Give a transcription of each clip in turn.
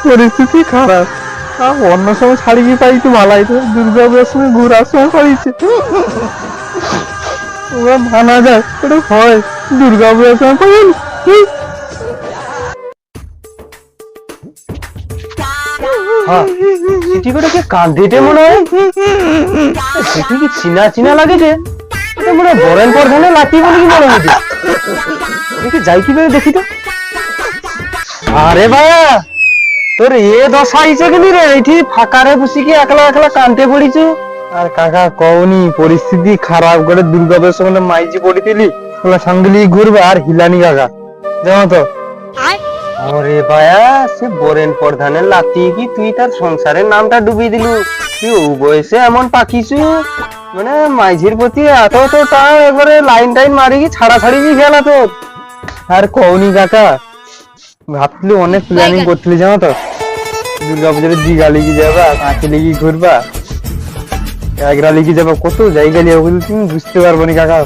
পরিস্থিতি খারাপ। অন্য সময় ছাড়ি কি পাই তো ভালাই, তো দুর্গা পূজার সময় ঘুরার সময় পাইছে ওরা মানা যায়, ওটা হয় দুর্গা পূজার সময় পাই। সিটি করে কে কান্দিতে মনে হয়, সিটি কি চিনা চিনা লাগেছে, এটা মনে হয় বরেন প্রধানে লাঠি বলে কি মনে হয়েছে। দেখি যাই কি করে দেখি তো। আরে ভাইয়া তোর এ দশা আইছে কেন রে, এইটি ফাঁকারে বসি কি একলা একলা কানতে পড়িছু। আর কাকা কওনি পরিস্থিতি খারাপ করে দুর্গা পূজার সময় মাইজি পড়ি দিলি, ওগুলা সঙ্গলি ঘুরবে আর হিলানি কাকা জানো তো। ওরে ভাইয়া সে বরেন প্রধানের লাতি কি তুই তার সংসারের নামটা ডুবিয়ে দিলু। তুই ও বয়সে এমন পাকিছু, মানে মাইঝির প্রতি এত তো টান, এবারে লাইন টাইন মারি কি ছাড়াছাড়ি কি খেলা তোর। আর কওনি কাকা, ভাবছিলি অনেক প্ল্যানিং করছিলি জানো তো, দুর্গা পুজোর দিঘা লিগি যাবা, কাঁচি লিগি ঘুরবা, একরা লিগি যাবা, কত জায়গা নিয়ে ওগুলো তুমি বুঝতে পারবো না কাকা।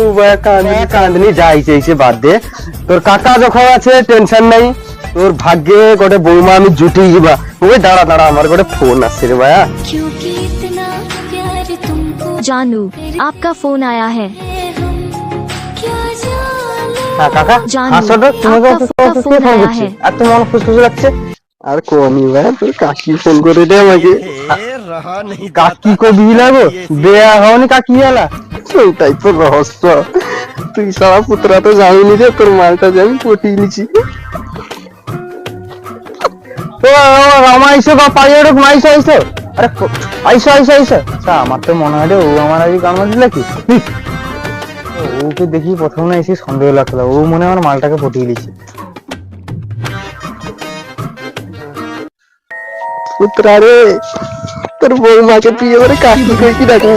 ও ভাইয়া কান্দনি কান্দনি যাই চাইছে বাদ দে, তোর কাকা যখন আছে টেনশন নাই, তোর ভাগ্যে গোটে বৌমা আমি জুটি যাবা। ওই দাঁড়া দাঁড়া আমার গোটে ফোন আসছে রে ভাইয়া। जानू आपका फोन आया है। হ্যাঁ কাকা জানি, আসো তো, তোমাকে আপনার কে ফোন ফোন আয়া করছে, হ্যাঁ। আর তোমার খুশখুশ লাগছে। আর কমি ভাইয়া, তোর কাকি ফোন করে দে আমাকে। কাকি কো বিহিলাগো বেয়া হওনি কাকি এলা। ওইটাই তো রহস্য, তুই সারা পুত্রা তো জানিনি রে, তোর মালটা যে আমি পটিয়ে নিছি। ও রামাইছো বা পাইড়ক মাইছো আইছো, আরে আইসো আইসো আইসো। আচ্ছা আমার তো মনে হয় রে ও আমার আগে গান মারছিল কি, ওকে দেখি প্রথম না এসে সন্দেহ লাগলো, ও মনে হয় আমার মালটাকে পটিয়ে দিচ্ছে। পুত্রা রে, তোর বৌমাকে তুই এবারে কাকি কই কি ডাকবি।